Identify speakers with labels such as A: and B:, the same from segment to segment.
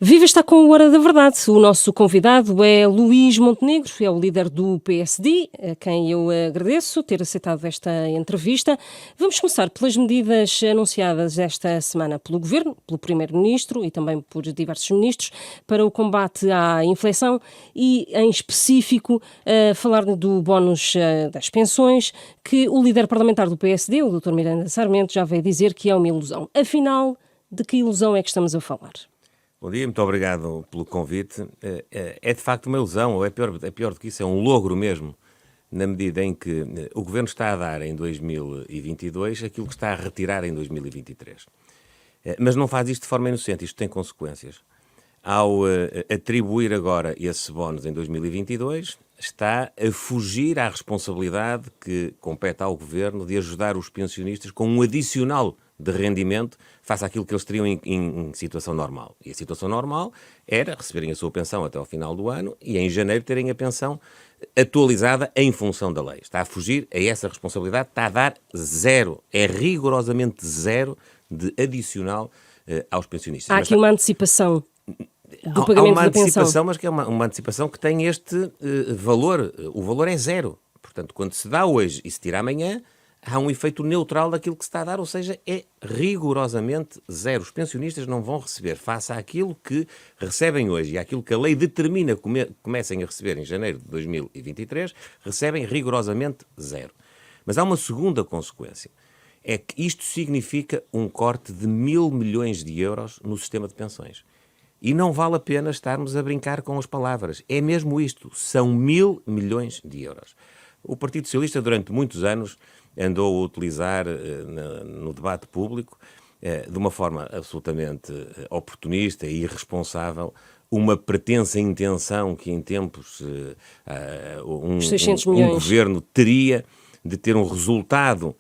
A: Viva está com a Hora da Verdade. O nosso convidado é Luís Montenegro, é o líder do PSD, a quem eu agradeço ter aceitado esta entrevista. Vamos começar pelas medidas anunciadas esta semana pelo Governo, pelo Primeiro-Ministro e também por diversos ministros para o combate à inflação e, em específico, falar do bónus das pensões, que o líder parlamentar do PSD, o Dr. Miranda Sarmento, já veio dizer que é uma ilusão. Afinal, de que ilusão é que estamos a falar?
B: Bom dia, muito obrigado pelo convite. É de facto uma ilusão, ou é pior do que isso, é um logro mesmo, na medida em que o Governo está a dar em 2022 aquilo que está a retirar em 2023. Mas não faz isto de forma inocente, isto tem consequências. Ao atribuir agora esse bónus em 2022, está a fugir à responsabilidade que compete ao Governo de ajudar os pensionistas com um adicional de rendimento face àquilo que eles teriam em situação normal. E a situação normal era receberem a sua pensão até ao final do ano e em janeiro terem a pensão atualizada em função da lei. Está a fugir a essa responsabilidade, está a dar zero, é rigorosamente zero de adicional aos pensionistas.
A: Há aqui uma antecipação do pagamento da pensão. Há uma
B: antecipação, mas que é uma antecipação que tem este valor. O valor é zero. Portanto, quando se dá hoje e se tira amanhã, há um efeito neutral daquilo que se está a dar, ou seja, é rigorosamente zero. Os pensionistas não vão receber, face àquilo que recebem hoje e àquilo que a lei determina que comecem a receber em janeiro de 2023, recebem rigorosamente zero. Mas há uma segunda consequência, é que isto significa um corte de 1.000 milhões de euros no sistema de pensões. E não vale a pena estarmos a brincar com as palavras. É mesmo isto, são 1.000 milhões de euros. O Partido Socialista, durante muitos anos, andou a utilizar no debate público, de uma forma absolutamente oportunista e irresponsável, uma pretensa intenção que em tempos um governo teria de ter um resultado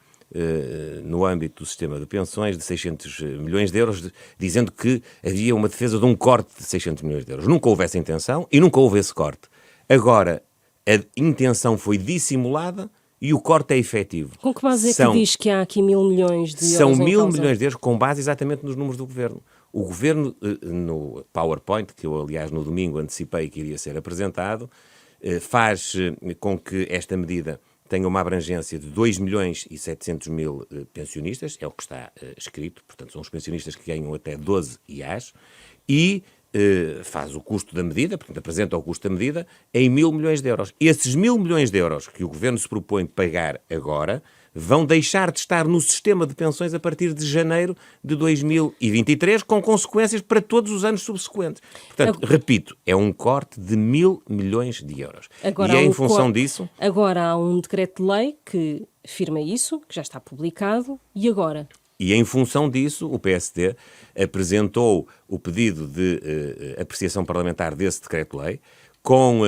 B: no âmbito do sistema de pensões de 600 milhões de euros, dizendo que havia uma defesa de um corte de 600 milhões de euros. Nunca houve essa intenção e nunca houve esse corte. Agora, a intenção foi dissimulada e o corte é efetivo.
A: Com que base é que diz que há aqui 1.000 milhões de euros
B: São
A: em
B: 1.000
A: causa?
B: milhões de euros com base exatamente nos números do Governo. O Governo, no PowerPoint, que eu aliás no domingo antecipei que iria ser apresentado, faz com que esta medida tenha uma abrangência de 2.700.000 pensionistas, é o que está escrito, portanto são os pensionistas que ganham até 12 IAs, e faz o custo da medida, portanto apresenta o custo da medida em 1.000 milhões de euros. Esses 1.000 milhões de euros que o Governo se propõe pagar agora vão deixar de estar no sistema de pensões a partir de janeiro de 2023, com consequências para todos os anos subsequentes. Portanto, repito, é um corte de 1.000 milhões de euros.
A: Agora,
B: e é em função disso...
A: Agora há um decreto-lei que firma isso, que já está publicado, e agora?
B: E em função disso, o PSD apresentou o pedido de apreciação parlamentar desse decreto-lei, com,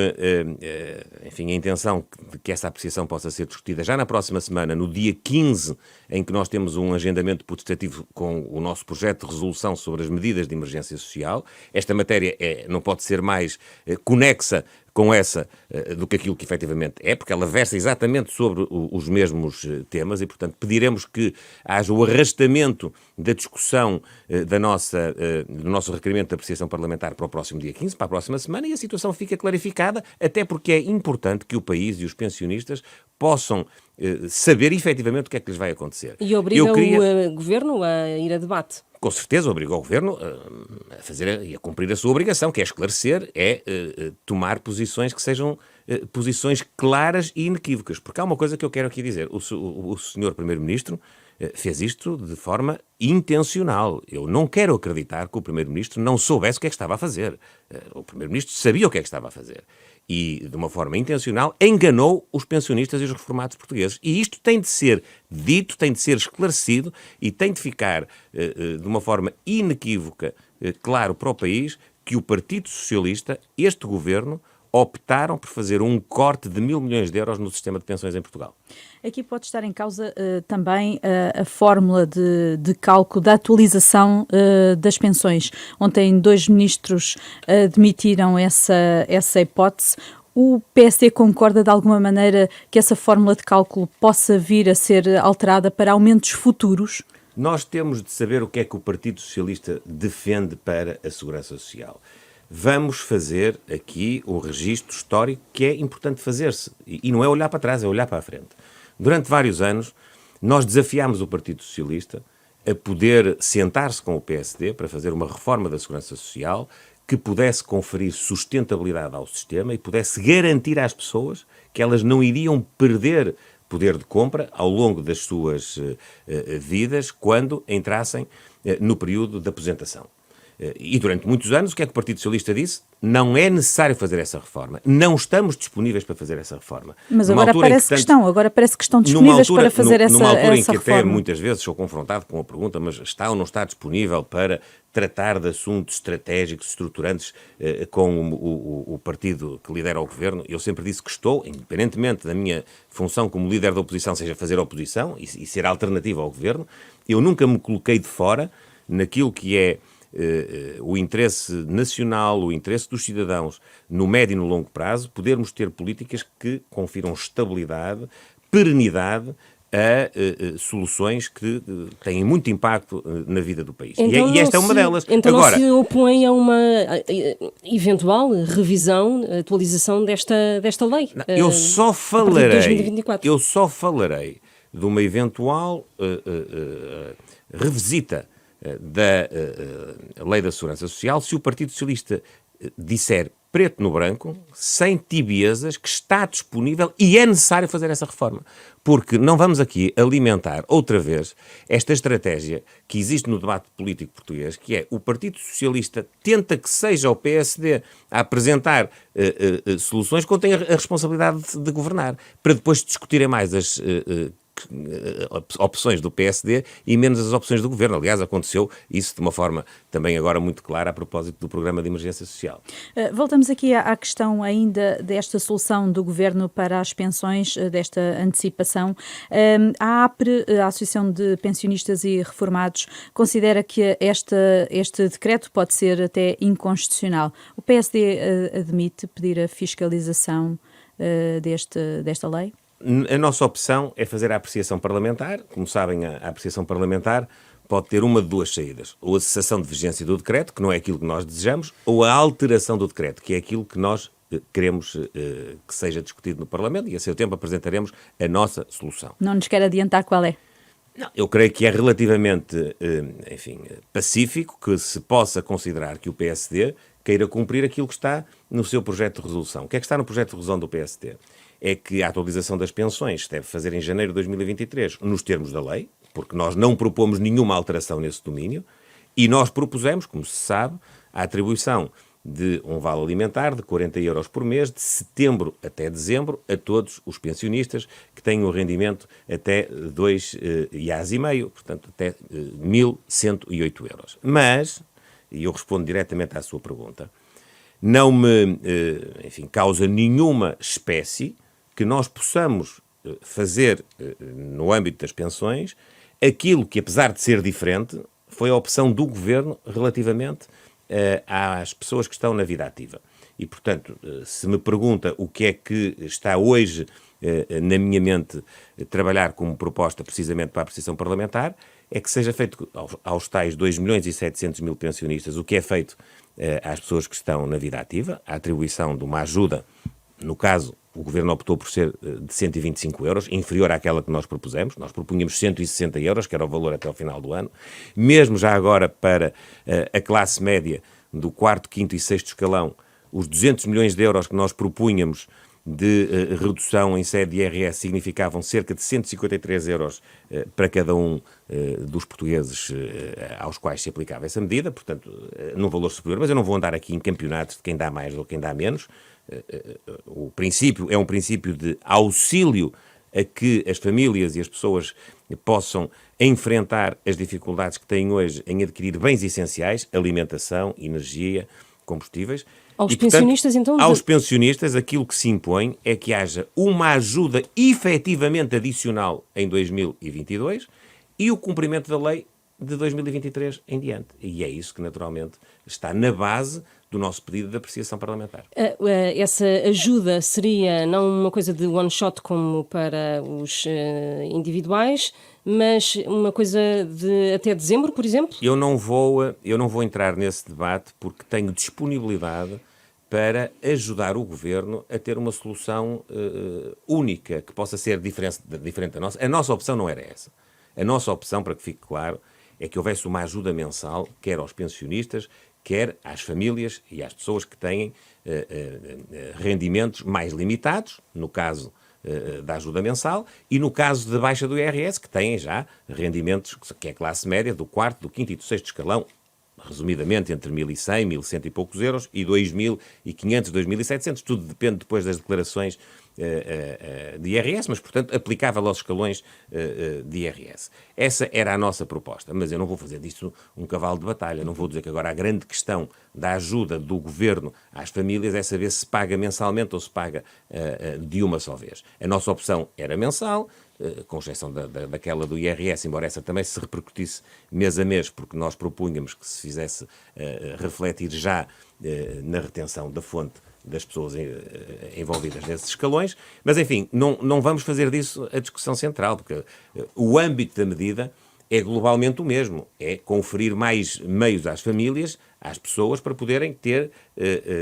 B: enfim, a intenção de que essa apreciação possa ser discutida já na próxima semana, no dia 15, em que nós temos um agendamento potestativo com o nosso projeto de resolução sobre as medidas de emergência social. Esta matéria não pode ser mais conexa com essa do que aquilo que efetivamente é, porque ela versa exatamente sobre os mesmos temas e, portanto, pediremos que haja o arrastamento da discussão do nosso requerimento de apreciação parlamentar para o próximo dia 15, para a próxima semana, e a situação fica clarificada, até porque é importante que o país e os pensionistas possam saber efetivamente o que é que lhes vai acontecer.
A: E obriga o Governo a ir a debate?
B: Com certeza obriga o Governo a fazer e a cumprir a sua obrigação, que é esclarecer, tomar posições que sejam posições claras e inequívocas. Porque há uma coisa que eu quero aqui dizer. O Sr. Primeiro-Ministro fez isto de forma intencional. Eu não quero acreditar que o Primeiro-Ministro não soubesse o que é que estava a fazer. O Primeiro-Ministro sabia o que é que estava a fazer. E, de uma forma intencional, enganou os pensionistas e os reformados portugueses. E isto tem de ser dito, tem de ser esclarecido e tem de ficar, de uma forma inequívoca, claro para o país, que o Partido Socialista, este Governo, optaram por fazer um corte de 1.000 milhões de euros no sistema de pensões em Portugal.
C: Aqui pode estar em causa também a fórmula de cálculo da atualização das pensões. Ontem 2 ministros admitiram essa hipótese. O PSD concorda de alguma maneira que essa fórmula de cálculo possa vir a ser alterada para aumentos futuros?
B: Nós temos de saber o que é que o Partido Socialista defende para a segurança social. Vamos fazer aqui o registro histórico que é importante fazer-se. E não é olhar para trás, é olhar para a frente. Durante vários anos, nós desafiámos o Partido Socialista a poder sentar-se com o PSD para fazer uma reforma da segurança social que pudesse conferir sustentabilidade ao sistema e pudesse garantir às pessoas que elas não iriam perder poder de compra ao longo das suas vidas quando entrassem no período de aposentação. E durante muitos anos, o que é que o Partido Socialista disse? Não é necessário fazer essa reforma. Não estamos disponíveis para fazer essa reforma.
C: Mas agora parece que estão disponíveis para fazer essa reforma.
B: Numa altura em que até muitas vezes sou confrontado com a pergunta, mas está ou não está disponível para tratar de assuntos estratégicos, estruturantes com o partido que lidera o governo? Eu sempre disse que estou, independentemente da minha função como líder da oposição, seja fazer oposição e ser alternativa ao governo. Eu nunca me coloquei de fora naquilo que é o interesse nacional, o interesse dos cidadãos no médio e no longo prazo, podermos ter políticas que confiram estabilidade, perenidade a soluções que têm muito impacto na vida do país.
A: Então
B: e esta é uma delas.
A: Então
B: agora,
A: não se opõe a uma eventual revisão, atualização desta lei?
B: Eu só falarei de uma eventual revisita da Lei da Segurança Social se o Partido Socialista disser preto no branco, sem tibiezas, que está disponível e é necessário fazer essa reforma. Porque não vamos aqui alimentar outra vez esta estratégia que existe no debate político português, que é o Partido Socialista tenta que seja o PSD a apresentar soluções quando tem a responsabilidade de governar, para depois discutirem mais as opções do PSD e menos as opções do governo. Aliás, aconteceu isso de uma forma também agora muito clara a propósito do programa de emergência social.
C: Voltamos aqui à questão ainda desta solução do governo para as pensões, desta antecipação. A APRE, a Associação de Pensionistas e Reformados, considera que este decreto pode ser até inconstitucional. O PSD admite pedir a fiscalização desta lei?
B: A nossa opção é fazer a apreciação parlamentar. Como sabem, a apreciação parlamentar pode ter uma de duas saídas. Ou a cessação de vigência do decreto, que não é aquilo que nós desejamos, ou a alteração do decreto, que é aquilo que nós queremos que seja discutido no Parlamento, e a seu tempo apresentaremos a nossa solução.
C: Não nos quer adiantar qual é?
B: Não, eu creio que é relativamente, pacífico que se possa considerar que o PSD queira cumprir aquilo que está no seu projeto de resolução. O que é que está no projeto de resolução do PSD? É que a atualização das pensões se deve fazer em janeiro de 2023, nos termos da lei, porque nós não propomos nenhuma alteração nesse domínio, e nós propusemos, como se sabe, a atribuição de um vale alimentar de 40 euros por mês, de setembro até dezembro, a todos os pensionistas que têm um rendimento até 2,5 IAS, portanto, até 1.108 euros. Mas, e eu respondo diretamente à sua pergunta, não me, causa nenhuma espécie que nós possamos fazer, no âmbito das pensões, aquilo que, apesar de ser diferente, foi a opção do Governo relativamente às pessoas que estão na vida ativa. E, portanto, se me pergunta o que é que está hoje na minha mente trabalhar como proposta precisamente para a apreciação parlamentar, é que seja feito aos tais 2.700.000 pensionistas o que é feito às pessoas que estão na vida ativa, a atribuição de uma ajuda, no caso, o Governo optou por ser de 125 euros, inferior àquela que nós propusemos. Nós propunhamos 160 euros, que era o valor até ao final do ano. Mesmo já agora para a classe média do 4º, 5º e 6º escalão, os 200 milhões de euros que nós propunhamos de redução em sede de IRS significavam cerca de 153 euros para cada um dos portugueses aos quais se aplicava essa medida, portanto, num valor superior. Mas eu não vou andar aqui em campeonatos de quem dá mais ou quem dá menos. O princípio é um princípio de auxílio a que as famílias e as pessoas possam enfrentar as dificuldades que têm hoje em adquirir bens essenciais, alimentação, energia, combustíveis.
A: Aos pensionistas, então?
B: Aos pensionistas, aquilo que se impõe é que haja uma ajuda efetivamente adicional em 2022 e o cumprimento da lei de 2023 em diante. E é isso que, naturalmente, está na base do nosso pedido de apreciação parlamentar.
A: Essa ajuda seria não uma coisa de one shot como para os individuais, mas uma coisa de até dezembro, por exemplo?
B: Eu não vou entrar nesse debate porque tenho disponibilidade para ajudar o Governo a ter uma solução única, que possa ser diferente da nossa. A nossa opção não era essa. A nossa opção, para que fique claro, é que houvesse uma ajuda mensal, quer aos pensionistas, quer às famílias e às pessoas que têm rendimentos mais limitados, no caso da ajuda mensal, e no caso de baixa do IRS, que têm já rendimentos, que é classe média, do 4º, do 5º e do 6º escalão, resumidamente entre 1.100, 1.100 e poucos euros e 2.500, 2.700, tudo depende depois das declarações de IRS, mas, portanto, aplicável aos escalões de IRS. Essa era a nossa proposta, mas eu não vou fazer disto um cavalo de batalha, não vou dizer que agora a grande questão da ajuda do Governo às famílias é saber se paga mensalmente ou se paga de uma só vez. A nossa opção era mensal, com exceção daquela do IRS, embora essa também se repercutisse mês a mês, porque nós propunhamos que se fizesse refletir já na retenção da fonte das pessoas envolvidas nesses escalões, mas enfim, não vamos fazer disso a discussão central, porque o âmbito da medida é globalmente o mesmo, é conferir mais meios às famílias, às pessoas, para poderem ter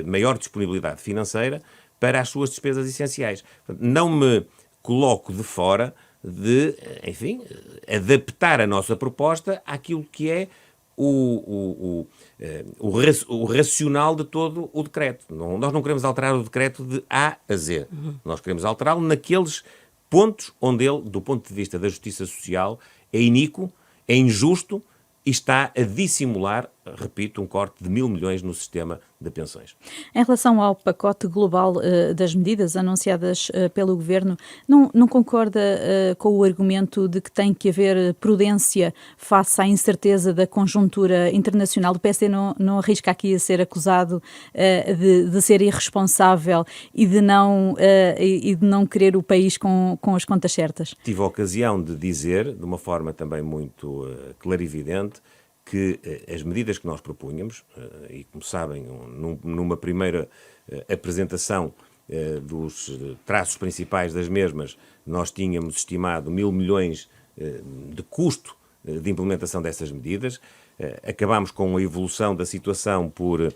B: maior disponibilidade financeira para as suas despesas essenciais. Não me coloco de fora de, enfim, adaptar a nossa proposta àquilo que é o racional de todo o decreto. Nós não queremos alterar o decreto de A a Z. Nós queremos alterá-lo naqueles pontos onde ele, do ponto de vista da justiça social, é iníquo, é injusto e está a dissimular, repito, um corte de 1.000 milhões no sistema de pensões.
C: Em relação ao pacote global das medidas anunciadas pelo Governo, não concorda com o argumento de que tem que haver prudência face à incerteza da conjuntura internacional? O PSD não arrisca aqui a ser acusado de ser irresponsável e de não querer o país com as contas certas?
B: Tive a ocasião de dizer, de uma forma também muito clarividente, que as medidas que nós propunhamos, e como sabem, numa primeira apresentação dos traços principais das mesmas, nós tínhamos estimado 1.000 milhões de custo de implementação dessas medidas. Acabámos com a evolução da situação por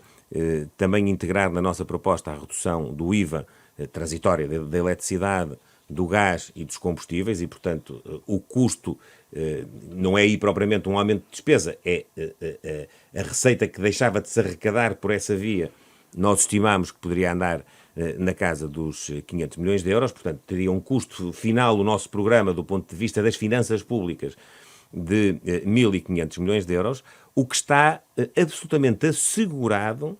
B: também integrar na nossa proposta a redução do IVA transitória da eletricidade, do gás e dos combustíveis e, portanto, o custo não é aí propriamente um aumento de despesa, é a receita que deixava de se arrecadar por essa via. Nós estimamos que poderia andar na casa dos 500 milhões de euros, portanto, teria um custo final o nosso programa do ponto de vista das finanças públicas de 1.500 milhões de euros, o que está absolutamente assegurado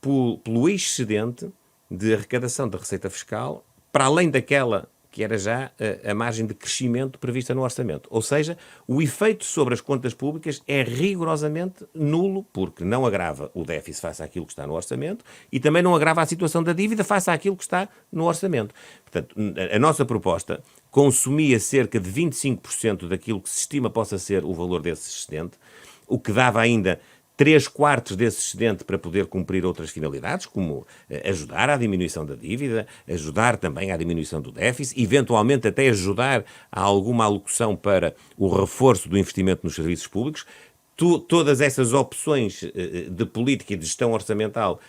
B: pelo excedente de arrecadação da receita fiscal, para além daquela que era já a margem de crescimento prevista no orçamento. Ou seja, o efeito sobre as contas públicas é rigorosamente nulo, porque não agrava o déficit face àquilo que está no orçamento e também não agrava a situação da dívida face àquilo que está no orçamento. Portanto, a nossa proposta consumia cerca de 25% daquilo que se estima possa ser o valor desse excedente, o que dava ainda 3/4 desse excedente para poder cumprir outras finalidades, como ajudar à diminuição da dívida, ajudar também à diminuição do déficit, eventualmente até ajudar a alguma alocução para o reforço do investimento nos serviços públicos. Todas essas opções de política e de gestão orçamental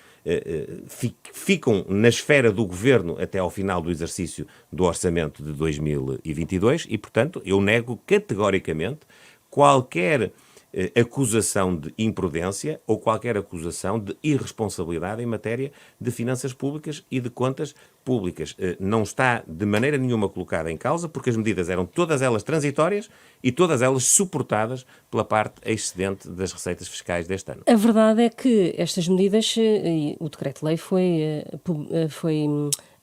B: ficam na esfera do Governo até ao final do exercício do orçamento de 2022 e, portanto, eu nego categoricamente qualquer acusação de imprudência ou qualquer acusação de irresponsabilidade em matéria de finanças públicas e de contas públicas. Não está de maneira nenhuma colocada em causa, porque as medidas eram todas elas transitórias e todas elas suportadas pela parte excedente das receitas fiscais deste ano.
A: A verdade é que estas medidas, o decreto-lei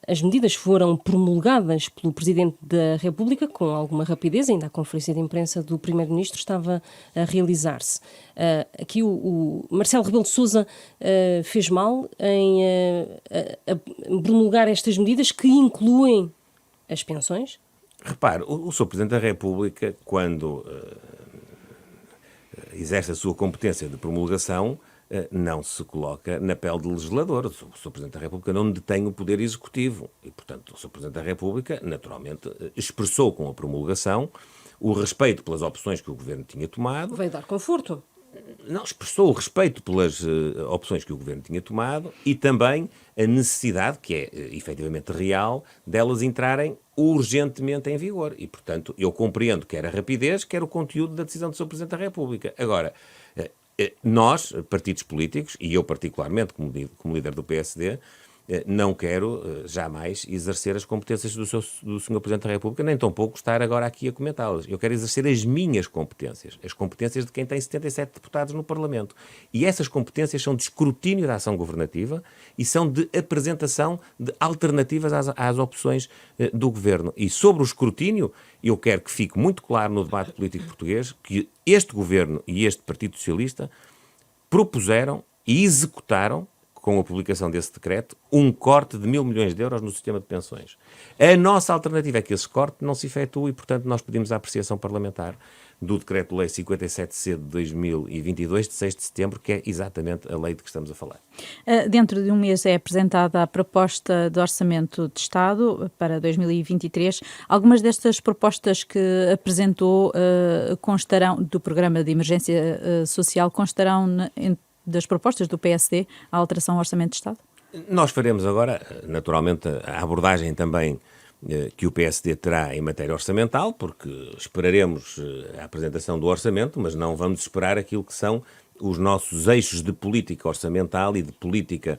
A: as medidas foram promulgadas pelo Presidente da República com alguma rapidez, ainda a conferência de imprensa do Primeiro-Ministro estava a realizar-se. Aqui o Marcelo Rebelo de Sousa fez mal em promulgar estas medidas que incluem as pensões?
B: Repare, o Sr. Presidente da República, quando exerce a sua competência de promulgação, não se coloca na pele de legislador. O Sr. Presidente da República não detém o poder executivo e, portanto, o Sr. Presidente da República, naturalmente, expressou com a promulgação o respeito pelas opções que o Governo tinha tomado.
A: Veio dar conforto.
B: Não, expressou o respeito pelas opções que o Governo tinha tomado e também a necessidade, que é efetivamente real, delas entrarem urgentemente em vigor. E, portanto, eu compreendo quer a rapidez, quer o conteúdo da decisão do Sr. Presidente da República. Agora, nós, partidos políticos, e eu particularmente como líder do PSD, não quero jamais exercer as competências do Sr. Presidente da República, nem tampouco estar agora aqui a comentá-las. Eu quero exercer as minhas competências, as competências de quem tem 77 deputados no Parlamento. E essas competências são de escrutínio da ação governativa e são de apresentação de alternativas às opções do Governo. E sobre o escrutínio, eu quero que fique muito claro no debate político português que este Governo e este Partido Socialista propuseram e executaram, com a publicação desse decreto, um corte de 1.000 milhões de euros no sistema de pensões. A nossa alternativa é que esse corte não se efetue e, portanto, nós pedimos a apreciação parlamentar do Decreto-Lei 57C de 2022, de 6 de setembro, que é exatamente a lei de que estamos a falar.
C: Dentro de um mês é apresentada a proposta de Orçamento de Estado para 2023. Algumas destas propostas que apresentou constarão, do Programa de Emergência Social, constarão das propostas do PSD à alteração ao Orçamento de Estado?
B: Nós faremos agora, naturalmente, a abordagem também que o PSD terá em matéria orçamental, porque esperaremos a apresentação do orçamento, mas não vamos esperar aquilo que são os nossos eixos de política orçamental e de política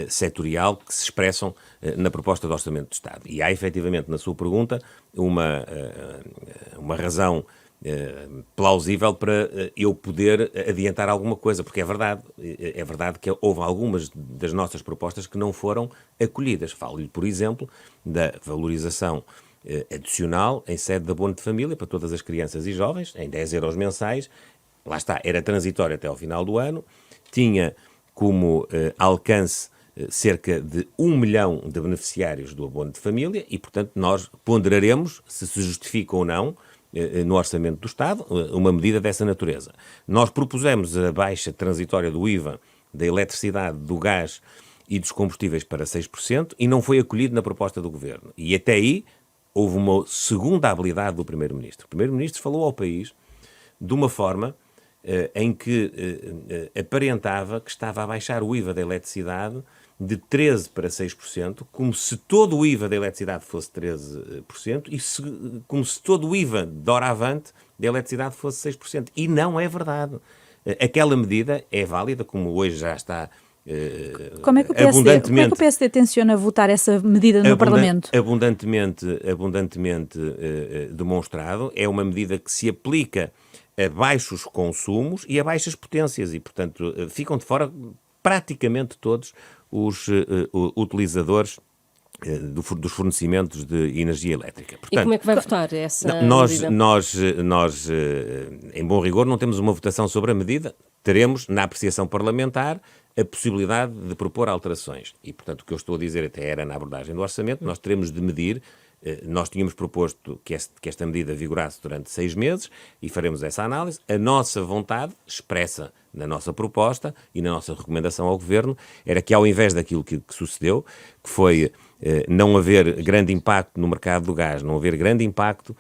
B: setorial que se expressam na proposta de Orçamento de Estado. E há, efetivamente, na sua pergunta, uma razão plausível para eu poder adiantar alguma coisa, porque é verdade que houve algumas das nossas propostas que não foram acolhidas. Falo-lhe, por exemplo, da valorização adicional em sede de abono de família para todas as crianças e jovens, em 10 euros mensais. Lá está, era transitório até ao final do ano, tinha como alcance cerca de 1 milhão de beneficiários do abono de família e, portanto, nós ponderaremos se justifica ou não no Orçamento do Estado uma medida dessa natureza. Nós propusemos a baixa transitória do IVA da eletricidade, do gás e dos combustíveis para 6% e não foi acolhido na proposta do Governo. E até aí houve uma segunda habilidade do Primeiro-Ministro. O Primeiro-Ministro falou ao país de uma forma em que aparentava que estava a baixar o IVA da eletricidade de 13% para 6%, como se todo o IVA da eletricidade fosse 13% e como se todo o IVA de doravante da eletricidade fosse 6%. E não é verdade. Aquela medida é válida, como hoje já está
C: Como é que o PSD tenciona votar essa medida no Parlamento?
B: Abundantemente demonstrado. É uma medida que se aplica a baixos consumos e a baixas potências e, portanto, ficam de fora praticamente todos os utilizadores dos fornecimentos de energia elétrica. Portanto,
A: e como é que vai votar essa
B: medida?
A: Nós,
B: em bom rigor, não temos uma votação sobre a medida. Teremos, na apreciação parlamentar, a possibilidade de propor alterações. E, portanto, o que eu estou a dizer até era na abordagem do orçamento, nós teremos de medir. Nós tínhamos proposto que esta medida vigorasse durante 6 meses e faremos essa análise. A nossa vontade, expressa na nossa proposta e na nossa recomendação ao Governo, era que ao invés daquilo que sucedeu, que foi não haver grande impacto no mercado do gás, não haver grande impacto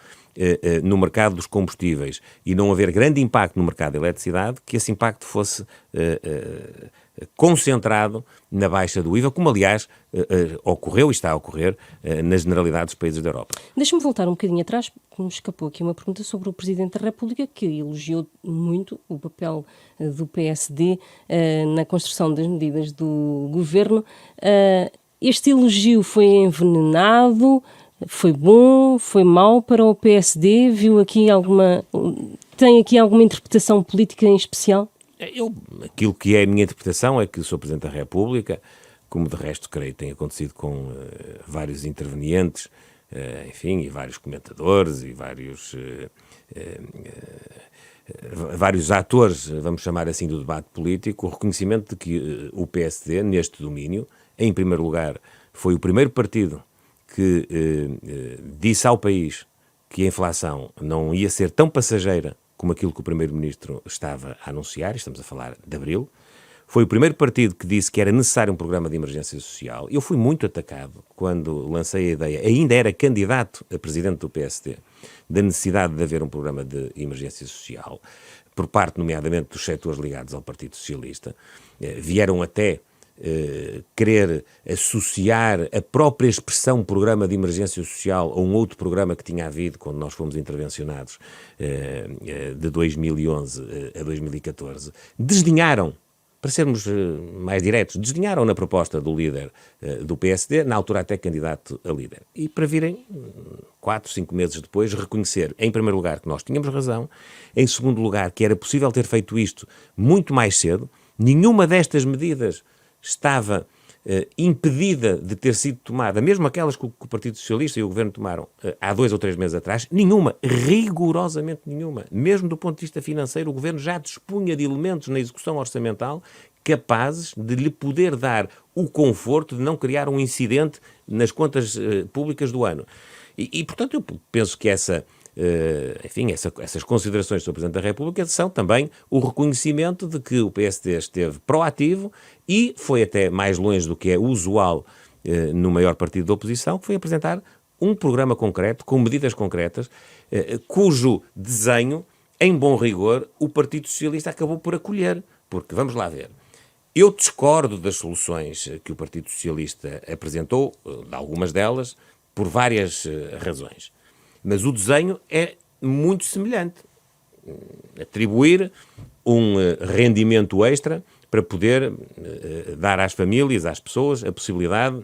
B: no mercado dos combustíveis e não haver grande impacto no mercado da eletricidade, que esse impacto fosse concentrado na baixa do IVA, como aliás ocorreu e está a ocorrer na generalidade dos países da Europa.
A: Deixa-me voltar um bocadinho atrás, porque me escapou aqui uma pergunta sobre o Presidente da República, que elogiou muito o papel do PSD na construção das medidas do Governo. Este elogio foi envenenado? Foi bom? Foi mau para o PSD? Tem aqui alguma interpretação política em especial?
B: Aquilo que é a minha interpretação é que o Sr. Presidente da República, como de resto creio tem acontecido com vários intervenientes, enfim, e vários comentadores e vários atores, vamos chamar assim, do debate político, o reconhecimento de que o PSD, neste domínio, em primeiro lugar, foi o primeiro partido que disse ao país que a inflação não ia ser tão passageira como aquilo que o Primeiro-Ministro estava a anunciar, estamos a falar de abril. Foi o primeiro partido que disse que era necessário um programa de emergência social. Eu fui muito atacado quando lancei a ideia, ainda era candidato a presidente do PSD, da necessidade de haver um programa de emergência social, por parte, nomeadamente, dos setores ligados ao Partido Socialista. Vieram até querer associar a própria expressão programa de emergência social a um outro programa que tinha havido quando nós fomos intervencionados de 2011 a 2014. Desdenharam, para sermos mais diretos, desdenharam na proposta do líder do PSD, na altura até candidato a líder. E para virem, 4, 5 meses depois, reconhecer, em primeiro lugar, que nós tínhamos razão, em segundo lugar, que era possível ter feito isto muito mais cedo. Nenhuma destas medidas estava impedida de ter sido tomada, mesmo aquelas que o Partido Socialista e o Governo tomaram há 2 ou 3 meses atrás, nenhuma, rigorosamente nenhuma. Mesmo do ponto de vista financeiro, o Governo já dispunha de elementos na execução orçamental capazes de lhe poder dar o conforto de não criar um incidente nas contas públicas do ano. E, portanto, eu penso que essas considerações do Presidente da República são também o reconhecimento de que o PSD esteve proativo e foi até mais longe do que é usual no maior partido da oposição, que foi apresentar um programa concreto, com medidas concretas, cujo desenho, em bom rigor, o Partido Socialista acabou por acolher. Porque, vamos lá ver, eu discordo das soluções que o Partido Socialista apresentou, de algumas delas, por várias razões. Mas o desenho é muito semelhante. Atribuir um rendimento extra para poder dar às famílias, às pessoas, a possibilidade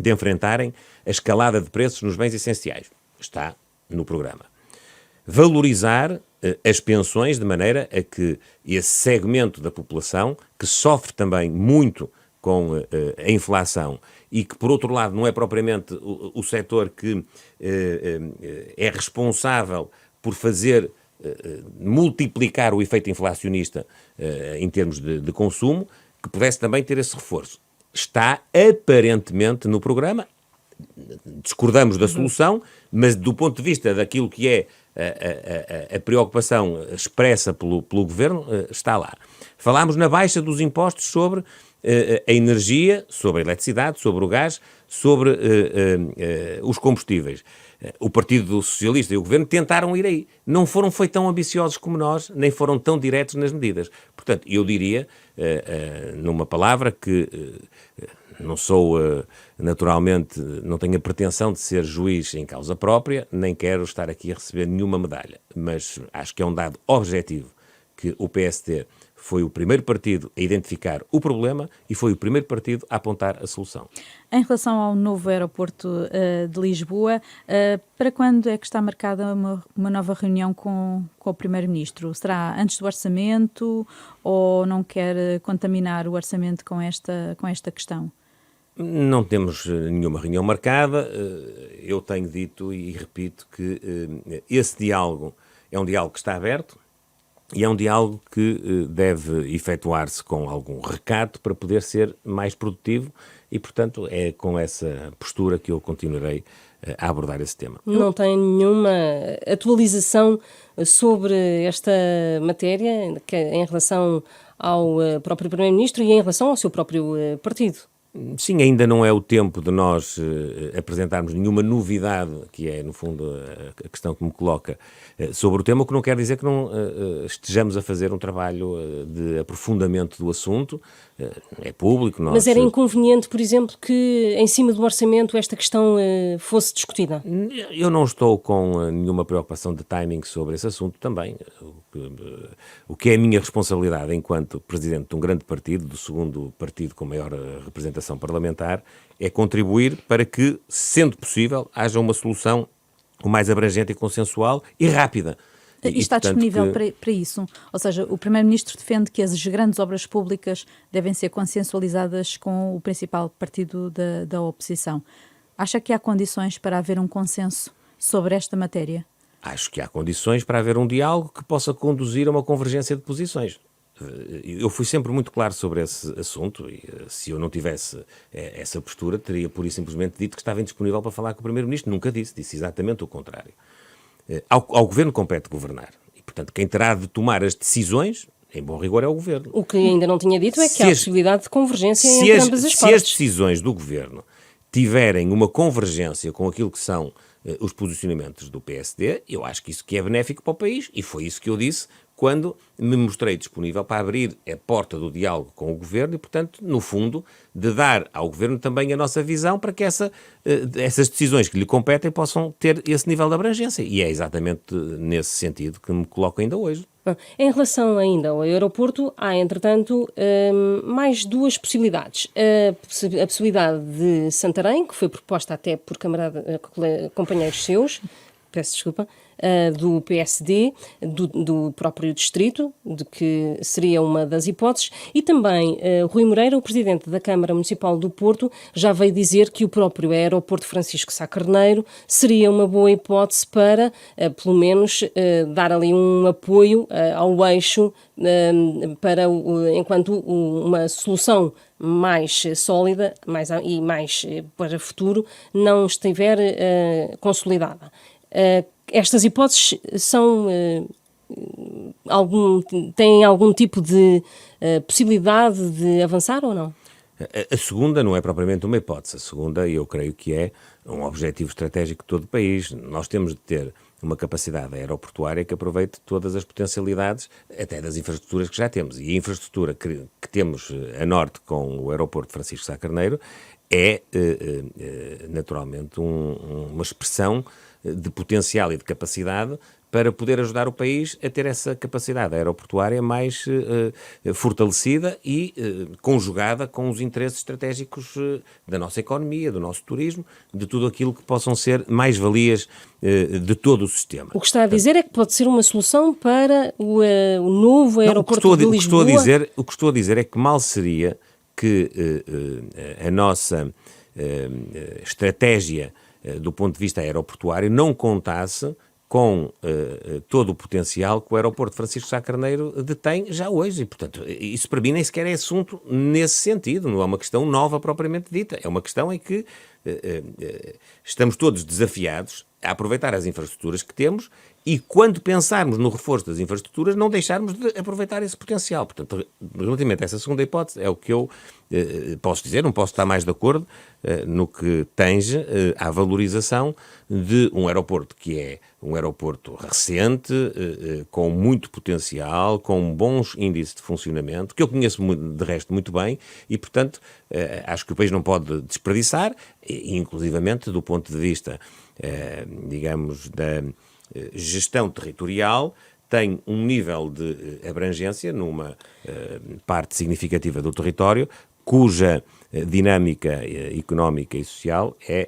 B: de enfrentarem a escalada de preços nos bens essenciais. Está no programa. Valorizar as pensões de maneira a que esse segmento da população, que sofre também muito com a inflação e que, por outro lado, não é propriamente o setor que é responsável por fazer multiplicar o efeito inflacionista em termos de consumo, que pudesse também ter esse reforço. Está aparentemente no programa, discordamos da solução, mas do ponto de vista daquilo que é a preocupação expressa pelo Governo, está lá. Falámos na baixa dos impostos sobre a energia, sobre a eletricidade, sobre o gás, sobre os combustíveis. O Partido Socialista e o Governo tentaram ir aí. Não foi tão ambiciosos como nós, nem foram tão diretos nas medidas. Portanto, eu diria, numa palavra, que não sou, naturalmente, não tenho a pretensão de ser juiz em causa própria, nem quero estar aqui a receber nenhuma medalha, mas acho que é um dado objetivo que o PSD foi o primeiro partido a identificar o problema e foi o primeiro partido a apontar a solução.
C: Em relação ao novo aeroporto de Lisboa, para quando é que está marcada uma nova reunião com o Primeiro-Ministro? Será antes do orçamento ou não quer contaminar o orçamento com esta questão?
B: Não temos nenhuma reunião marcada. Eu tenho dito e repito que esse diálogo é um diálogo que está aberto. E é um diálogo que deve efetuar-se com algum recato para poder ser mais produtivo e, portanto, é com essa postura que eu continuarei a abordar esse tema.
A: Não tem nenhuma atualização sobre esta matéria em relação ao próprio Primeiro-Ministro e em relação ao seu próprio partido?
B: Sim, ainda não é o tempo de nós apresentarmos nenhuma novidade, que é, no fundo, a questão que me coloca sobre o tema, o que não quer dizer que não estejamos a fazer um trabalho de aprofundamento do assunto. É público.
A: Mas era inconveniente, por exemplo, que em cima do orçamento esta questão fosse discutida?
B: Eu não estou com nenhuma preocupação de timing sobre esse assunto também. O que é a minha responsabilidade enquanto presidente de um grande partido, do segundo partido com maior representação parlamentar, é contribuir para que, sendo possível, haja uma solução o mais abrangente e consensual e rápida.
C: E está disponível para isso? Ou seja, o Primeiro-Ministro defende que as grandes obras públicas devem ser consensualizadas com o principal partido da oposição. Acha que há condições para haver um consenso sobre esta matéria?
B: Acho que há condições para haver um diálogo que possa conduzir a uma convergência de posições. Eu fui sempre muito claro sobre esse assunto e se eu não tivesse essa postura, teria pura e simplesmente dito que estava indisponível para falar com o Primeiro-Ministro. Nunca disse exatamente o contrário. Ao Governo compete governar. E, portanto, quem terá de tomar as decisões, em bom rigor, é o Governo.
A: O que ainda não tinha dito é que há possibilidade de convergência entre ambas as
B: Se
A: partes.
B: as decisões do Governo tiverem uma convergência com aquilo que são os posicionamentos do PSD, eu acho que isso que é benéfico para o país, e foi isso que eu disse quando me mostrei disponível para abrir a porta do diálogo com o Governo e, portanto, no fundo, de dar ao Governo também a nossa visão para que essas decisões que lhe competem possam ter esse nível de abrangência. E é exatamente nesse sentido que me coloco ainda hoje.
A: Bom, em relação ainda ao aeroporto, há, entretanto, mais duas possibilidades. A possibilidade de Santarém, que foi proposta até por companheiros seus, peço desculpa, do PSD, do próprio distrito, de que seria uma das hipóteses, e também Rui Moreira, o presidente da Câmara Municipal do Porto, já veio dizer que o próprio aeroporto Francisco Sá Carneiro seria uma boa hipótese para, pelo menos, dar ali um apoio ao eixo para, enquanto uma solução mais sólida e mais para o futuro não estiver consolidada. Estas hipóteses têm algum tipo de possibilidade de avançar ou não?
B: A segunda não é propriamente uma hipótese. A segunda, eu creio que é um objetivo estratégico de todo o país. Nós temos de ter uma capacidade aeroportuária que aproveite todas as potencialidades, até das infraestruturas que já temos. E a infraestrutura que temos a norte com o aeroporto Francisco Sá Carneiro é, naturalmente, uma expressão de potencial e de capacidade para poder ajudar o país a ter essa capacidade aeroportuária mais fortalecida e conjugada com os interesses estratégicos da nossa economia, do nosso turismo, de tudo aquilo que possam ser mais-valias de todo o sistema.
A: O que está a dizer é que pode ser uma solução para o novo aeroporto de Lisboa?
B: O que estou a dizer é que mal seria que a nossa estratégia do ponto de vista aeroportuário não contasse com todo o potencial que o aeroporto Francisco Sá Carneiro detém já hoje. E, portanto, isso para mim nem sequer é assunto nesse sentido, não é uma questão nova propriamente dita, é uma questão em que estamos todos desafiados a aproveitar as infraestruturas que temos e, quando pensarmos no reforço das infraestruturas, não deixarmos de aproveitar esse potencial. Portanto, relativamente a essa segunda hipótese, é o que eu posso dizer, não posso estar mais de acordo no que tange à valorização de um aeroporto que é um aeroporto recente, com muito potencial, com bons índices de funcionamento, que eu conheço de resto muito bem e, portanto, acho que o país não pode desperdiçar, inclusivamente do ponto de vista, digamos, da gestão territorial, tem um nível de abrangência numa parte significativa do território, cuja dinâmica económica e social é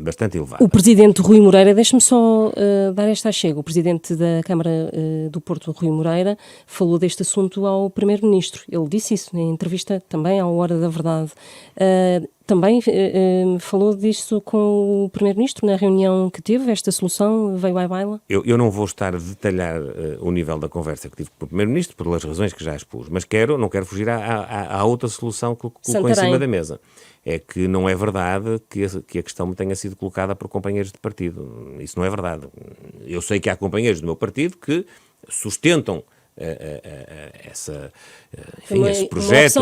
B: bastante elevada.
A: O presidente Rui Moreira, deixe-me só dar esta achega, o presidente da Câmara do Porto, Rui Moreira, falou deste assunto ao primeiro-ministro. Ele disse isso em entrevista também à Hora da Verdade. Também falou disso com o primeiro-ministro na reunião que teve, esta solução veio à baila?
B: Eu não vou estar a detalhar o nível da conversa que tive com o primeiro-ministro, pelas razões que já expus, mas não quero fugir à outra solução que colocou em cima da mesa. É que não é verdade que a questão me tenha sido colocada por companheiros de partido. Isso não é verdade. Eu sei que há companheiros do meu partido que sustentam esse projeto,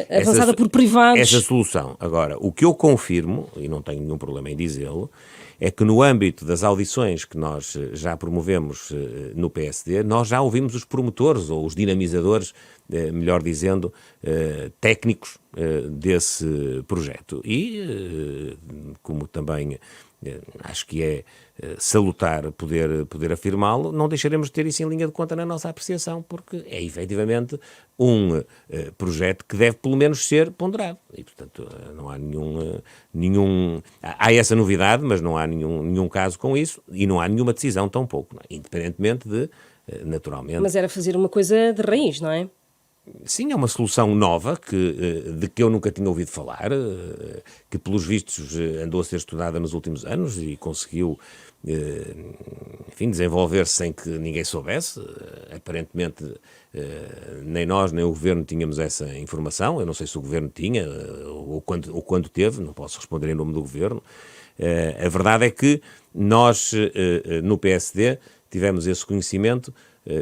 A: avançada por privados.
B: Essa solução. Agora, o que eu confirmo, e não tenho nenhum problema em dizê-lo, é que no âmbito das audições que nós já promovemos no PSD, nós já ouvimos os promotores, ou os dinamizadores, melhor dizendo, técnicos desse projeto. E, como também acho que é salutar poder afirmá-lo, não deixaremos de ter isso em linha de conta na nossa apreciação, porque é efetivamente um projeto que deve pelo menos ser ponderado. E, portanto, não há nenhum... Há essa novidade, mas não há nenhum caso com isso e não há nenhuma decisão tampouco, não é? Independentemente de, naturalmente...
A: Mas era fazer uma coisa de raiz, não é?
B: Sim, é uma solução nova de que eu nunca tinha ouvido falar, que pelos vistos andou a ser estudada nos últimos anos e conseguiu, enfim, desenvolver-se sem que ninguém soubesse. Aparentemente nem nós nem o Governo tínhamos essa informação. Eu não sei se o Governo tinha ou quando teve, não posso responder em nome do Governo. A verdade é que nós no PSD tivemos esse conhecimento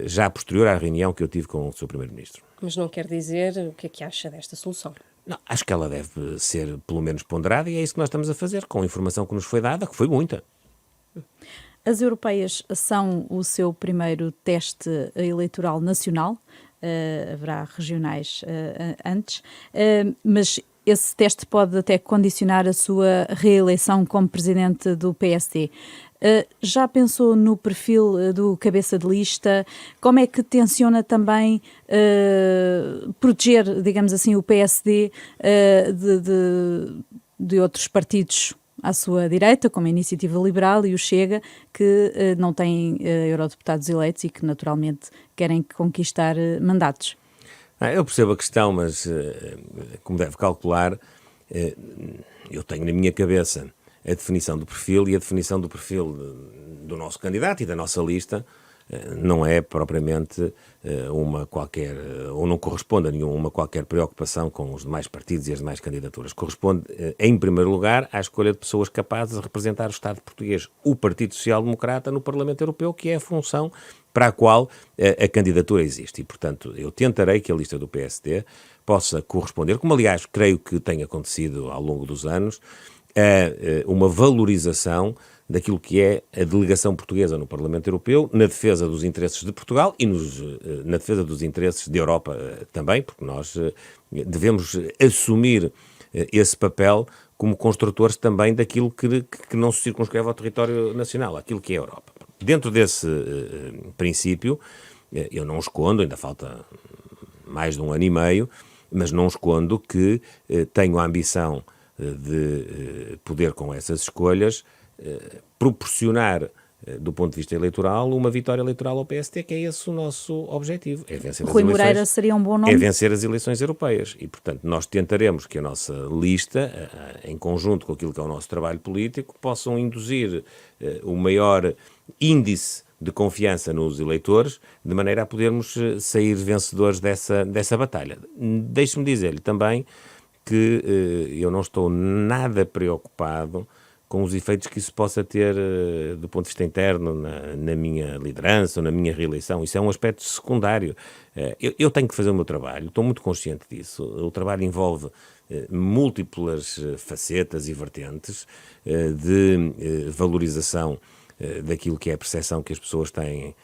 B: já posterior à reunião que eu tive com o Sr. Primeiro-Ministro.
A: Mas não quer dizer o que é que acha desta solução.
B: Não, acho que ela deve ser pelo menos ponderada e é isso que nós estamos a fazer, com a informação que nos foi dada, que foi muita.
C: As europeias são o seu primeiro teste eleitoral nacional, haverá regionais antes, mas esse teste pode até condicionar a sua reeleição como presidente do PSD. Já pensou no perfil do cabeça de lista? Como é que tenciona também proteger, digamos assim, o PSD de outros partidos à sua direita, como a Iniciativa Liberal e o Chega, que não têm eurodeputados eleitos e que naturalmente querem conquistar mandatos?
B: Eu percebo a questão, mas como deve calcular, eu tenho na minha cabeça a definição do perfil e a definição do perfil do nosso candidato e da nossa lista não é propriamente uma qualquer, ou não corresponde a nenhuma qualquer preocupação com os demais partidos e as demais candidaturas. Corresponde, em primeiro lugar, à escolha de pessoas capazes de representar o Estado português, o Partido Social Democrata no Parlamento Europeu, que é a função para a qual a candidatura existe. E, portanto, eu tentarei que a lista do PSD possa corresponder, como aliás creio que tem acontecido ao longo dos anos, a uma valorização daquilo que é a delegação portuguesa no Parlamento Europeu, na defesa dos interesses de Portugal e na defesa dos interesses da Europa também, porque nós devemos assumir esse papel como construtores também daquilo que não se circunscreve ao território nacional, aquilo que é a Europa. Dentro desse princípio, eu não escondo, ainda falta mais de 1 ano e meio, mas não escondo que tenho a ambição de poder, com essas escolhas, proporcionar, do ponto de vista eleitoral, uma vitória eleitoral ao PSD, que é esse o nosso objetivo. É vencer as
C: Rui
B: eleições,
C: Moreira seria um bom nome?
B: É vencer as eleições europeias. E, portanto, nós tentaremos que a nossa lista, em conjunto com aquilo que é o nosso trabalho político, possam induzir o maior índice de confiança nos eleitores, de maneira a podermos sair vencedores dessa batalha. Deixe-me dizer-lhe também que eu não estou nada preocupado com os efeitos que isso possa ter do ponto de vista interno na minha liderança ou na minha reeleição. Isso é um aspecto secundário. Eu tenho que fazer o meu trabalho, estou muito consciente disso. O trabalho envolve múltiplas facetas e vertentes de valorização daquilo que é a percepção que as pessoas têm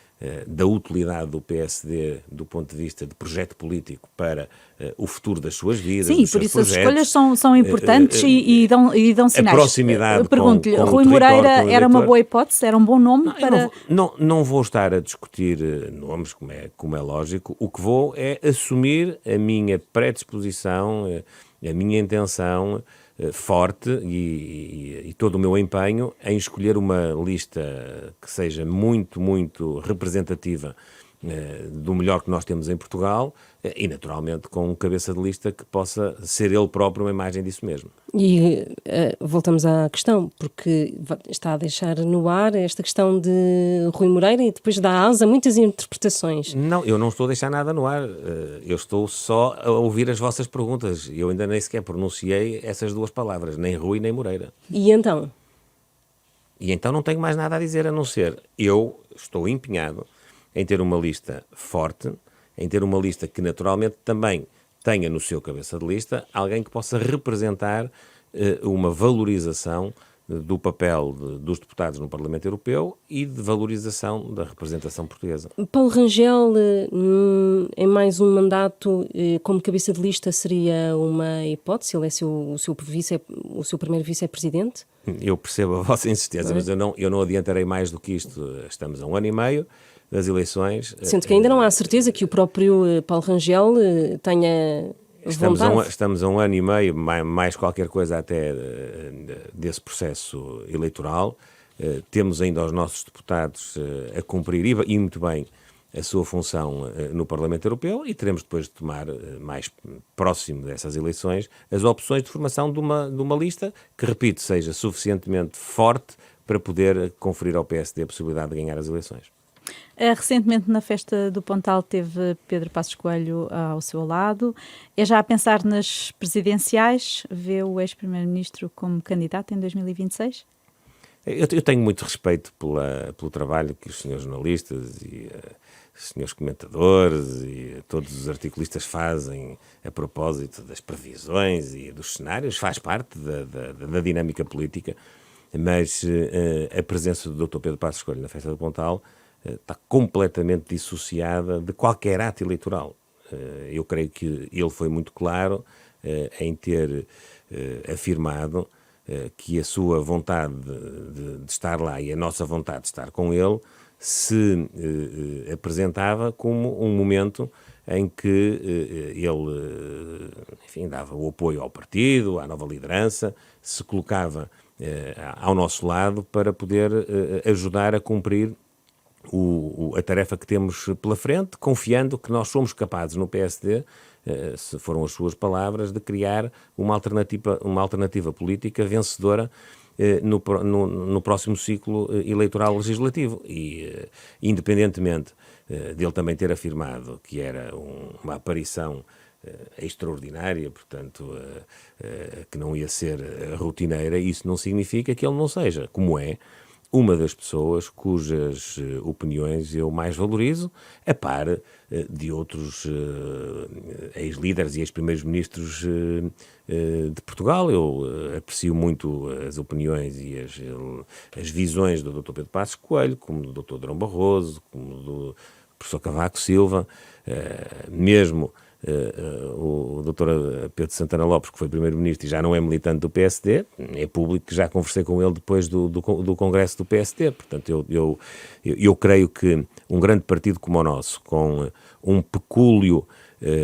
B: da utilidade do PSD do ponto de vista de projeto político para o futuro das suas vidas.
C: Sim, por isso as escolhas são importantes e dão sinais.
B: A proximidade.
C: Pergunto-lhe,
B: com
C: Rui Moreira era uma boa hipótese? Era um bom nome para...
B: Não vou estar a discutir nomes, como é lógico. O que vou é assumir a minha predisposição, a minha intenção forte e todo o meu empenho em escolher uma lista que seja muito, muito representativa do melhor que nós temos em Portugal e, naturalmente, com um cabeça de lista que possa ser ele próprio uma imagem disso mesmo.
A: E voltamos à questão, porque está a deixar no ar esta questão de Rui Moreira e depois dá asa a muitas interpretações.
B: Não, eu não estou a deixar nada no ar. Eu estou só a ouvir as vossas perguntas. Eu ainda nem sequer pronunciei essas duas palavras, nem Rui nem Moreira.
A: E então?
B: E então não tenho mais nada a dizer a não ser eu estou empenhado em ter uma lista forte, em ter uma lista que naturalmente também tenha no seu cabeça de lista alguém que possa representar uma valorização do papel dos deputados no Parlamento Europeu e de valorização da representação portuguesa.
A: Paulo Rangel, em mais um mandato como cabeça de lista, seria uma hipótese? Ele é o seu primeiro vice-presidente?
B: Eu percebo a vossa insistência, mas eu não adiantarei mais do que isto. Estamos a 1 ano e meio das eleições.
A: Sendo que ainda não há certeza que o próprio Paulo Rangel tenha vontade.
B: Estamos a 1 ano e meio, mais qualquer coisa até desse processo eleitoral. Temos ainda os nossos deputados a cumprir, e muito bem, a sua função no Parlamento Europeu e teremos depois de tomar, mais próximo dessas eleições, as opções de formação de uma lista que, repito, seja suficientemente forte para poder conferir ao PSD a possibilidade de ganhar as eleições.
C: Recentemente, na festa do Pontal, teve Pedro Passos Coelho ao seu lado. É já a pensar nas presidenciais? Vê o ex-primeiro-ministro como candidato em 2026?
B: Eu tenho muito respeito pelo trabalho que os senhores jornalistas e senhores comentadores e todos os articulistas fazem a propósito das previsões e dos cenários, faz parte da dinâmica política, mas a presença do Dr. Pedro Passos Coelho na Festa do Pontal está completamente dissociada de qualquer ato eleitoral. Eu creio que ele foi muito claro em ter afirmado que a sua vontade de estar lá e a nossa vontade de estar com ele se apresentava como um momento em que ele, enfim, dava o apoio ao partido, à nova liderança, se colocava ao nosso lado para poder ajudar a cumprir a tarefa que temos pela frente, confiando que nós somos capazes no PSD, se foram as suas palavras, de criar uma alternativa política vencedora no próximo ciclo eleitoral legislativo. E, independentemente dele também ter afirmado que era uma aparição extraordinária, portanto, que não ia ser rotineira, isso não significa que ele não seja, como é, uma das pessoas cujas opiniões eu mais valorizo, a par de outros ex-líderes e ex-primeiros-ministros de Portugal. Eu aprecio muito as opiniões e as visões do Dr. Pedro Passos Coelho, como do Dr. Durão Barroso, como do professor Cavaco Silva, mesmo o Dr. Pedro Santana Lopes, que foi primeiro-ministro e já não é militante do PSD, é público que já conversei com ele depois do congresso do PSD. Portanto, eu creio que um grande partido como o nosso, com um pecúlio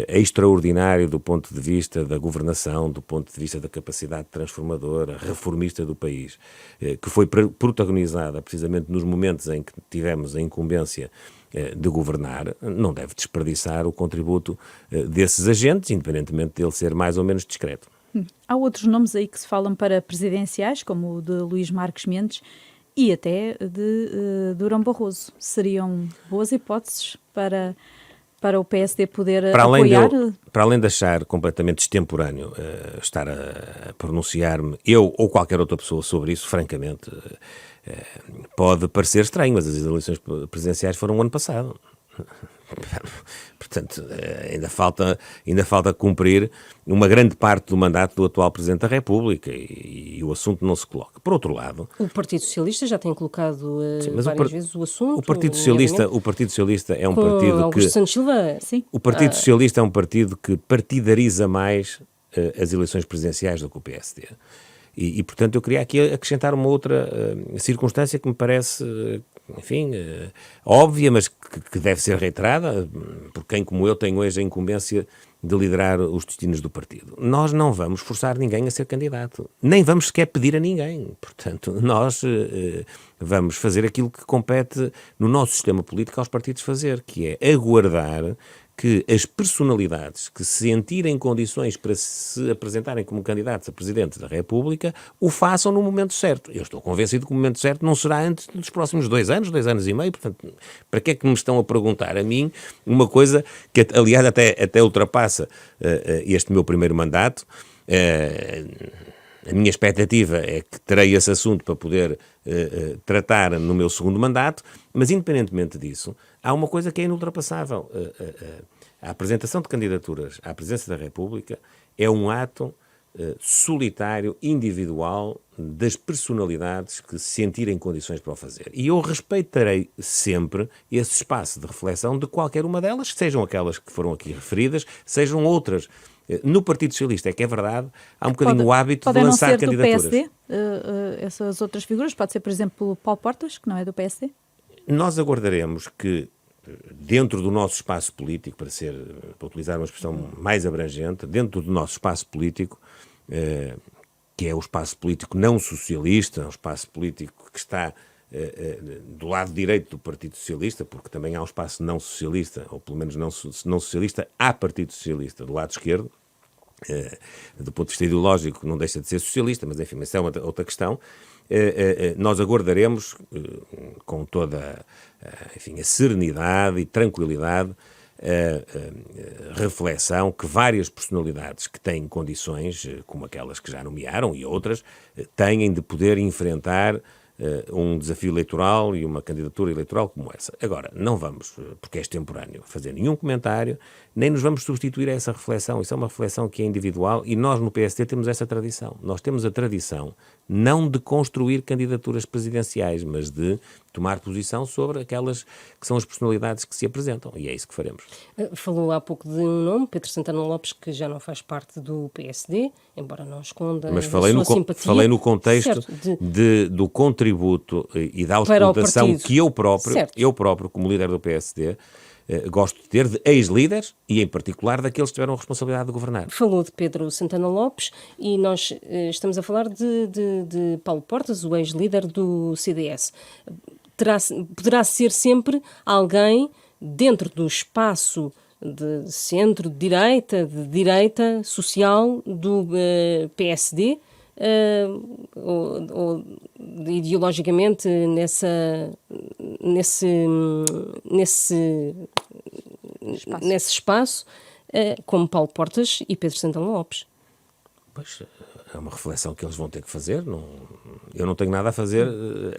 B: extraordinário do ponto de vista da governação, do ponto de vista da capacidade transformadora, reformista do país, que foi protagonizada precisamente nos momentos em que tivemos a incumbência de governar, não deve desperdiçar o contributo desses agentes, independentemente dele ser mais ou menos discreto.
C: Há outros nomes aí que se falam para presidenciais, como o de Luís Marques Mendes e até de Durão Barroso. Seriam boas hipóteses para o PSD poder apoiar?
B: Para além de achar completamente extemporâneo estar a pronunciar-me, eu ou qualquer outra pessoa sobre isso, francamente, pode parecer estranho, mas as eleições presidenciais foram o ano passado. Portanto, ainda falta cumprir uma grande parte do mandato do atual Presidente da República e o assunto não se coloca. Por outro lado...
A: O Partido Socialista já tem colocado várias vezes o assunto.
B: O Partido Socialista é um partido que...
A: Augusto Santos Silva, sim.
B: O Partido Socialista é um partido que partidariza mais as eleições presidenciais do que o PSD. E, portanto, eu queria aqui acrescentar uma outra circunstância que me parece, enfim, óbvia, mas que deve ser reiterada, por quem, como eu, tem hoje a incumbência de liderar os destinos do partido. Nós não vamos forçar ninguém a ser candidato, nem vamos sequer pedir a ninguém. Portanto, nós vamos fazer aquilo que compete no nosso sistema político aos partidos fazer, que é aguardar que as personalidades que se sentirem condições para se apresentarem como candidatos a Presidente da República o façam no momento certo. Eu estou convencido que o momento certo não será antes dos próximos 2 anos e meio, portanto, para que é que me estão a perguntar a mim uma coisa que, aliás, até ultrapassa este meu primeiro mandato. A minha expectativa é que terei esse assunto para poder tratar no meu segundo mandato, mas independentemente disso, há uma coisa que é inultrapassável. A apresentação de candidaturas à presidência da República é um ato solitário, individual, das personalidades que se sentirem condições para o fazer. E eu respeitarei sempre esse espaço de reflexão de qualquer uma delas, sejam aquelas que foram aqui referidas, sejam outras. No Partido Socialista é que é verdade, há um bocadinho o hábito de lançar candidaturas.
C: Pode não ser do PSD, essas outras figuras? Pode ser, por exemplo, Paulo Portas, que não é do PSD?
B: Nós aguardaremos que, dentro do nosso espaço político, para utilizar uma expressão mais abrangente, dentro do nosso espaço político, que é o espaço político não socialista, o espaço político que está do lado direito do Partido Socialista, porque também há um espaço não socialista, ou pelo menos não socialista, há Partido Socialista do lado esquerdo, do ponto de vista ideológico não deixa de ser socialista, mas enfim, isso é outra questão. Nós aguardaremos com toda enfim, a serenidade e tranquilidade a reflexão que várias personalidades que têm condições, como aquelas que já nomearam e outras, têm de poder enfrentar um desafio eleitoral e uma candidatura eleitoral como essa. Agora, não vamos, porque é extemporâneo, fazer nenhum comentário, nem nos vamos substituir a essa reflexão. Isso é uma reflexão que é individual e nós no PSD temos essa tradição. Nós temos a tradição não de construir candidaturas presidenciais, mas de tomar posição sobre aquelas que são as personalidades que se apresentam. E é isso que faremos.
A: Falou há pouco de um nome, Pedro Santana Lopes, que já não faz parte do PSD, embora não esconda
B: Mas
A: a sua simpatia.
B: falei no contexto
A: Certo,
B: do contributo e da auscultação que eu próprio, como líder do PSD, gosto de ter de ex-líderes e, em particular, daqueles que tiveram a responsabilidade de governar.
A: Falou de Pedro Santana Lopes e nós estamos a falar de Paulo Portas, o ex-líder do CDS. Poderá ser sempre alguém dentro do espaço de centro, de direita social do PSD, ou ideologicamente nesse espaço, como Paulo Portas e Pedro Santana Lopes.
B: Pois, é uma reflexão que eles vão ter que fazer. Eu não tenho nada a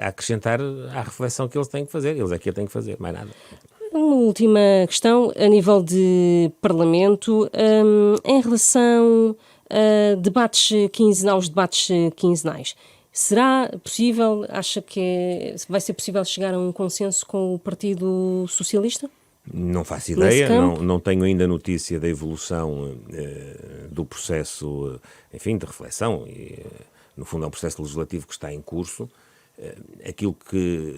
B: acrescentar à reflexão que eles têm que fazer. Eles é que a têm que fazer, mais nada.
A: Uma última questão, a nível de Parlamento, em relação a aos debates quinzenais. Será possível, acha que vai ser possível chegar a um consenso com o Partido Socialista?
B: Não faço ideia, não tenho ainda notícia da evolução do processo, enfim, de reflexão. E, no fundo, é um processo legislativo que está em curso. Aquilo que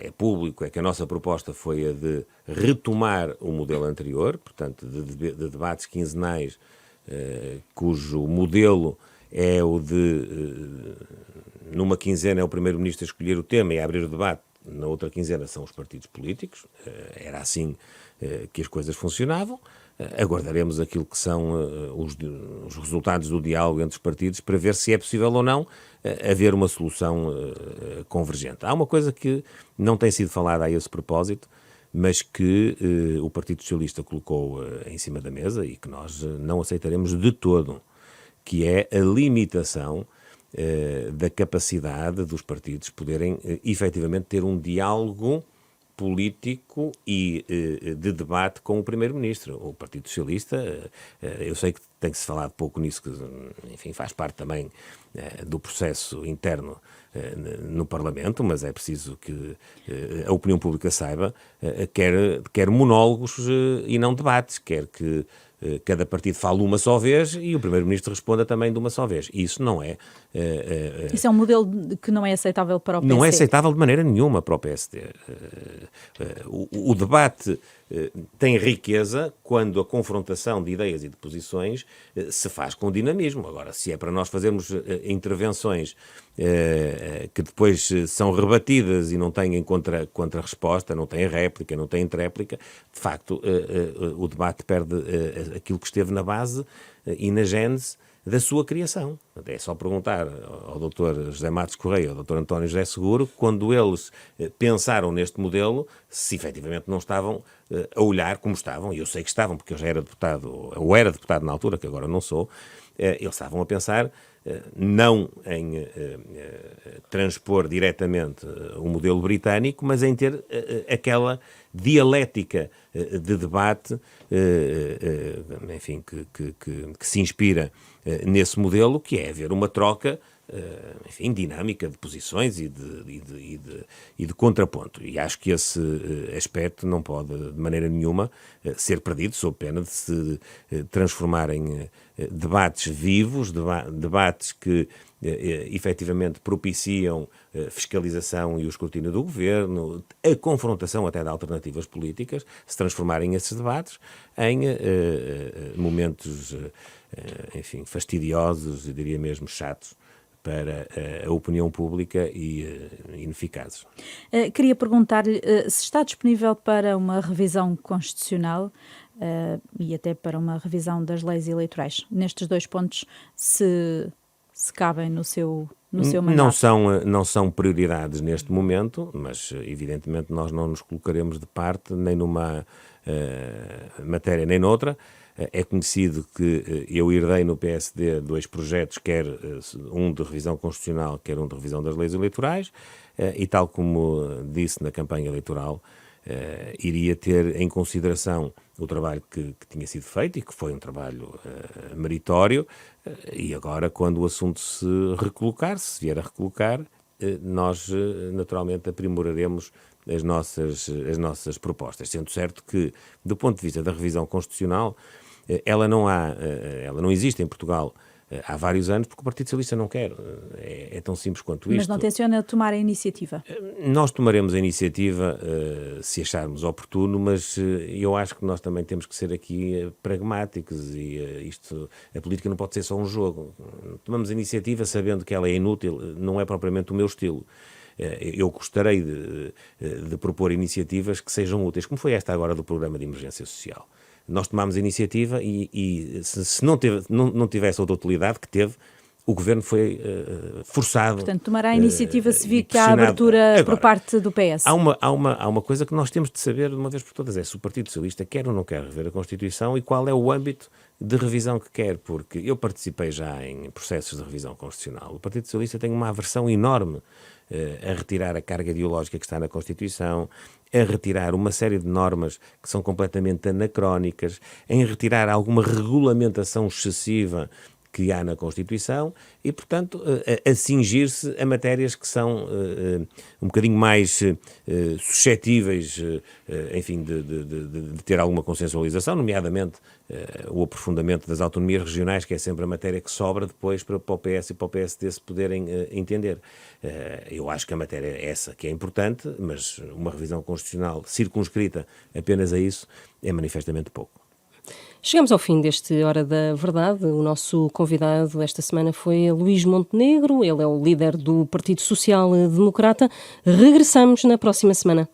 B: é público é que a nossa proposta foi a de retomar o modelo anterior, portanto, de debates quinzenais, cujo modelo é o de, numa quinzena é o Primeiro-Ministro a escolher o tema e a abrir o debate, na outra quinzena são os partidos políticos. Era assim que as coisas funcionavam. Aguardaremos aquilo que são os resultados do diálogo entre os partidos para ver se é possível ou não haver uma solução convergente. Há uma coisa que não tem sido falada a esse propósito, mas que o Partido Socialista colocou em cima da mesa e que nós não aceitaremos de todo, que é a limitação da capacidade dos partidos poderem efetivamente ter um diálogo político e de debate com o Primeiro-Ministro. O Partido Socialista, eu sei que tem-se falado pouco nisso, que, enfim, faz parte também do processo interno no Parlamento, mas é preciso que a opinião pública saiba, quer monólogos e não debates, quer que cada partido fale uma só vez e o Primeiro-Ministro responda também de uma só vez. Isso não é...
C: Isso é um modelo que não é aceitável para o PSD?
B: Não é aceitável de maneira nenhuma para o PSD. O debate tem riqueza quando a confrontação de ideias e de posições se faz com dinamismo. Agora, se é para nós fazermos intervenções que depois são rebatidas e não têm contra-resposta, não têm réplica, não têm tréplica, de facto, o debate perde aquilo que esteve na base e na gênese da sua criação. É só perguntar ao Dr. José Matos Correia, ao Dr. António José Seguro, quando eles pensaram neste modelo, se efetivamente não estavam a olhar como estavam, e eu sei que estavam, porque eu já era deputado, ou era deputado na altura, que agora não sou, eles estavam a pensar não em transpor diretamente o modelo britânico, mas em ter aquela dialética de debate, enfim, que se inspira nesse modelo, que é haver uma troca, enfim, dinâmica de posições e de contraponto. E acho que esse aspecto não pode, de maneira nenhuma, ser perdido, sob pena de se transformar em debates vivos, debates que efetivamente propiciam fiscalização e o escrutínio do governo, a confrontação até de alternativas políticas, se transformarem esses debates em momentos, enfim, fastidiosos, eu diria mesmo chatos, para a opinião pública e ineficazes.
C: Queria perguntar-lhe se está disponível para uma revisão constitucional e até para uma revisão das leis eleitorais. Nestes dois pontos, se cabem no seu mandato.
B: Não são prioridades neste momento, mas evidentemente nós não nos colocaremos de parte nem numa matéria nem noutra. É conhecido que eu herdei no PSD 2 projetos, quer um de revisão constitucional, quer um de revisão das leis eleitorais, e tal como disse na campanha eleitoral, iria ter em consideração o trabalho que tinha sido feito e que foi um trabalho meritório, e agora, quando o assunto se recolocar, se vier a recolocar, nós naturalmente aprimoraremos as nossas propostas, sendo certo que, do ponto de vista da revisão constitucional, ela não existe em Portugal há vários anos, porque o Partido Socialista não quer. É tão simples quanto isto.
C: Mas não tenciona tomar a iniciativa?
B: Nós tomaremos a iniciativa se acharmos oportuno, mas eu acho que nós também temos que ser aqui pragmáticos e a política não pode ser só um jogo. Tomamos a iniciativa sabendo que ela é inútil, não é propriamente o meu estilo. Eu gostaria de propor iniciativas que sejam úteis, como foi esta agora do Programa de Emergência Social. Nós tomámos a iniciativa e se não tivesse outra utilidade que teve, o Governo foi forçado.
C: Portanto, tomará a iniciativa se vir que há abertura agora, por parte do PS.
B: Há uma coisa que nós temos de saber de uma vez por todas, é se o Partido Socialista quer ou não quer rever a Constituição e qual é o âmbito de revisão que quer, porque eu participei já em processos de revisão constitucional. O Partido Socialista tem uma aversão enorme a retirar a carga ideológica que está na Constituição, a retirar uma série de normas que são completamente anacrónicas, em retirar alguma regulamentação excessiva que há na Constituição e, portanto, a cingir-se a matérias que são um bocadinho mais suscetíveis, enfim, de ter alguma consensualização, nomeadamente o aprofundamento das autonomias regionais, que é sempre a matéria que sobra depois para o PS e para o PSD se poderem entender. Eu acho que a matéria é essa que é importante, mas uma revisão constitucional circunscrita apenas a isso é manifestamente pouco.
A: Chegamos ao fim deste Hora da Verdade. O nosso convidado esta semana foi Luís Montenegro. Ele é o líder do Partido Social Democrata. Regressamos na próxima semana.